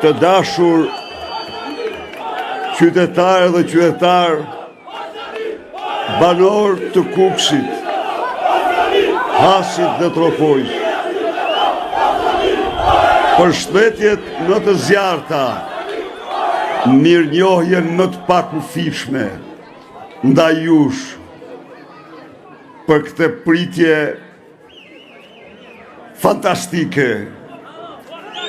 Të dashur qytetarë dhe qytetarë, banor të Kukësit, Hasit dhe Tropojës, përshëndetjet në të zjarta, mirënjohjen më të pakufishme ndaj jush për këtë pritje fantastike,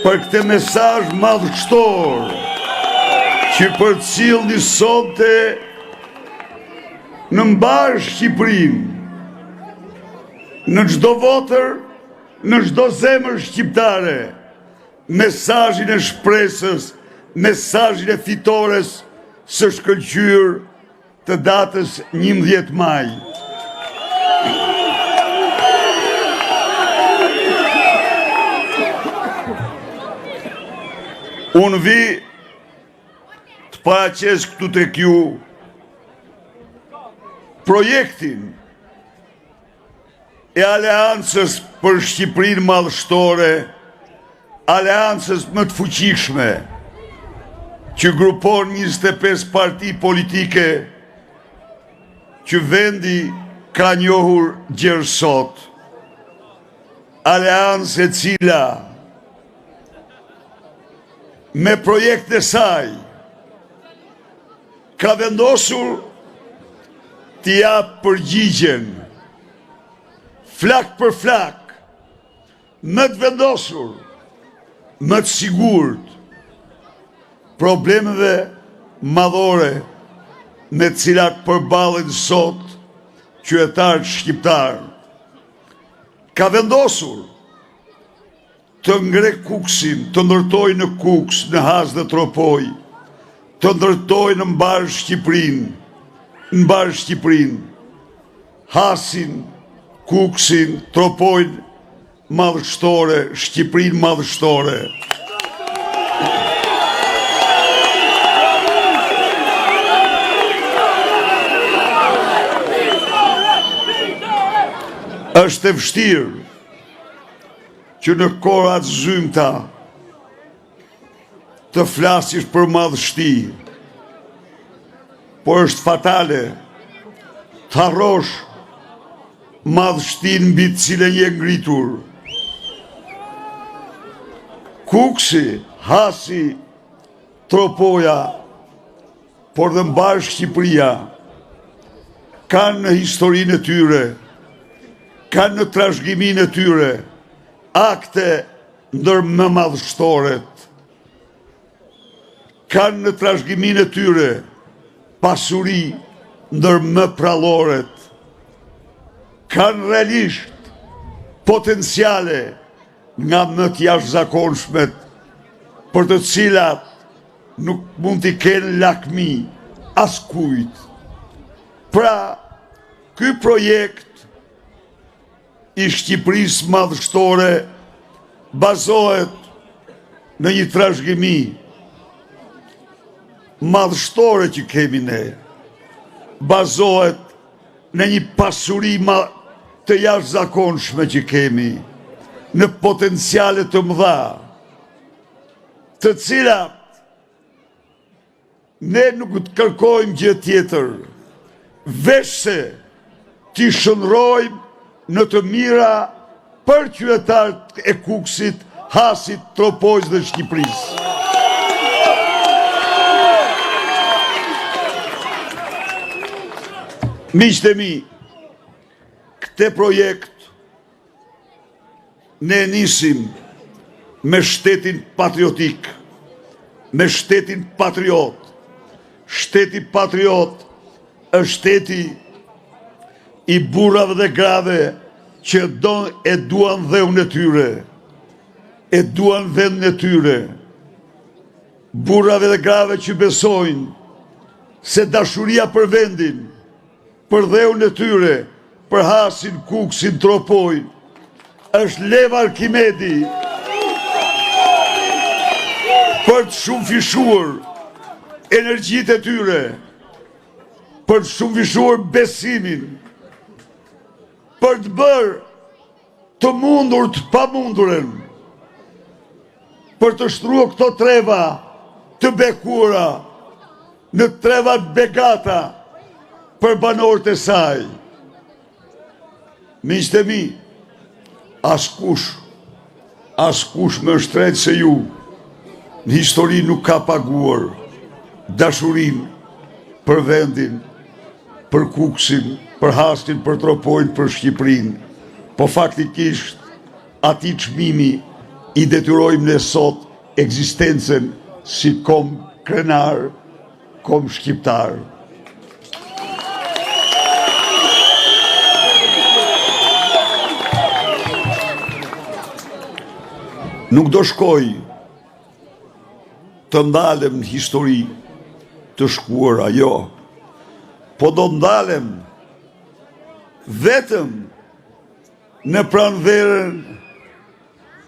për këtë mesazh madhështor që përcjellni sonte në mbar Shqipërinë, në çdo votër, në çdo zemër shqiptare, mesazhin e shpresës, mesazhin e fitores së shkëlqyer të datës 11 maj. Unë vi të paraqes këtu tek ju projektin e aleancës për Shqipërinë madhështore, aleancës më të fuqishme, që grupon 25 parti politike që vendi ka njohur gjerësot. Aleancë e cila me projekt e saj ka vendosur t'i japë përgjigjen flak për flak, më të vendosur, më të sigurt, problemeve madhore me të cilat përballen sot qytetarët shqiptar. Ka vendosur të ngre Kukësin, të ndërtoj në Kukës, në Has dhe Tropoj, të ndërtoj në mbar Shqipërinë, Hasin, Kukësin, Tropojnë madhështore, Shqipërinë madhështore. Është e vështirë që në korat zymta të flasish për madhështi, por është fatale të harrosh madhështin mbi të cilën je ngritur. Kukësi, Hasi, Tropoja, por dhe mbar Shqipëria, kanë në historinë e tyre, kanë në trashëgiminë e tyre, akte ndër më madhështoret, kanë në trashëgiminë e tyre pasuri ndër më pralloret, kanë realisht potenciale nga më të jashtëzakonshmet për të cilat nuk mund t'i kenë lakmi askujt. Pra, ky projekt i Shqipërisë madhështore bazohet në një trashëgimi madhështore që kemi ne, bazohet në një pasuri të jashtëzakonshme që kemi, në potenciale të mëdha, të cilat ne nuk të kërkojmë gjë tjetër, veç se t'i shëndrojmë në të mira për qytetarët e Kukësit, Hasit, Tropojës dhe Shqipërisë. Miqtë e mi, këtë projekt ne nisim me shtetin patriotik, me shtetin patriot. Shteti patriot është shteti i burrave dhe grave që e duan dheun e tyre, e duan vendin e tyre. Burrave dhe grave që besojnë se dashuria për vendin, për dheun e tyre, për Hasin, Kukësin, Tropojnë, është Lev Arkimedi për të shumë fishuar energjitë e tyre, për të shumë fishuar besimin, për të bërë të mundur të pamundurën, për të shtruar këto treva të bekura në trevat begata për banorët e saj. Miqtë e mi, askush më shtret se ju në histori nuk ka paguar dashurin për vendin, për Kuksin, për Hastin, për Tropojnë, për Shqipërinë, po faktikisht ati çmimi i detyrojmë ne sot ekzistencën si kom krenar, kom shqiptar. Nuk do shkoj të ndalem në histori të shkuara, jo, po do ndalem vetëm në pranverën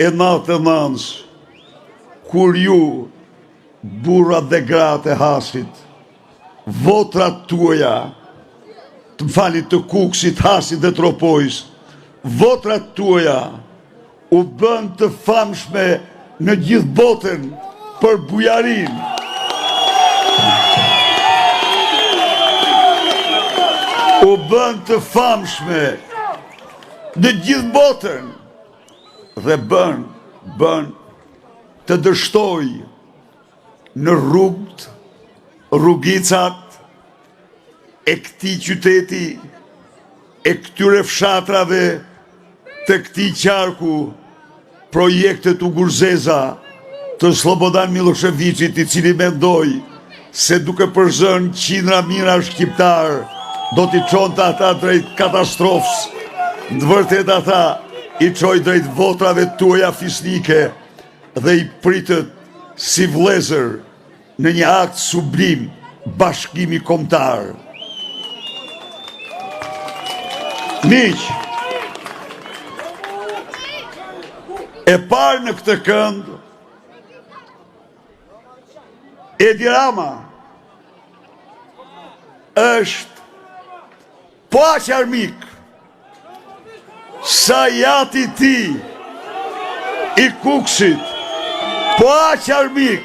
e natë nëns, kur ju, burrat dhe gratë e Hasit, votrat tuaja, të më falit të Kuksit, Hasit dhe Tropojës, votrat tuaja u bën të famshme në gjithë botën për bujarin. U bën të famshme në gjithë botën dhe bën të dështoj në rrugicat e këtij qyteti, e këtyre fshatrave të këtij qarku, projektet Ugurzeza të Slobodan Miloševićit, i cili mendoi se duke përzën qindra mijëra shqiptar do t'i çonte ata drejt katastrofës. Në vërtet ata i çoi drejt votrave tuaja fisnike dhe i pritët si vlezër në një akt sublim bashkimi kombëtar. Miq, e parë në këtë kënd, Edi Rama është po aq armik sa jati ti i Kuksit, po aq armik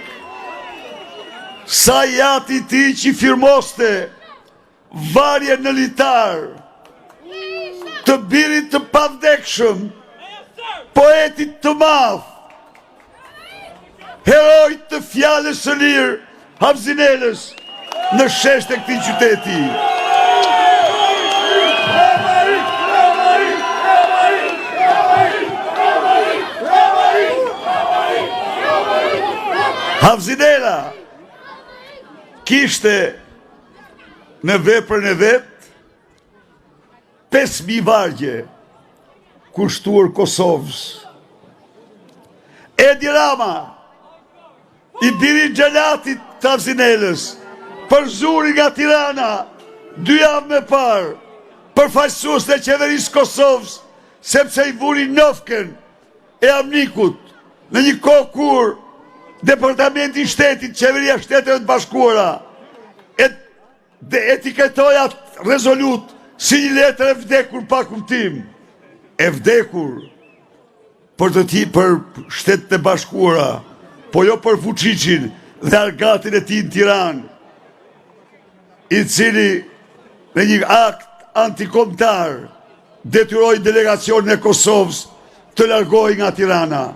sa jati ti që firmoste varje në litar të birit të pavdekshëm, poetit të madh, herojt të fjalës së lirë, Havzinelës, në shesht e këtij qyteti. Havzinela kishte në veprën e vet 5.000 vargje kushtuar Kosovës. Edi Rama, i biri xhelatit të Havzinelës, përzuri nga Tirana 2 javë më parë, përfaqësues të qeverisë Kosovës, sepse i vuri nofken e amnikut në një kohë kur Departamenti i Shtetit, Qeveria e Shteteve të Bashkuara etiketoja rezolut si një letër e vdekur pa kuptim. E vdekur për Shtetet e Bashkuara, po jo për Vučićin dhe argatin e tij në Tiranë, i cili në një akt antikombëtar detyroi delegacionin e Kosovës të largohej nga Tirana.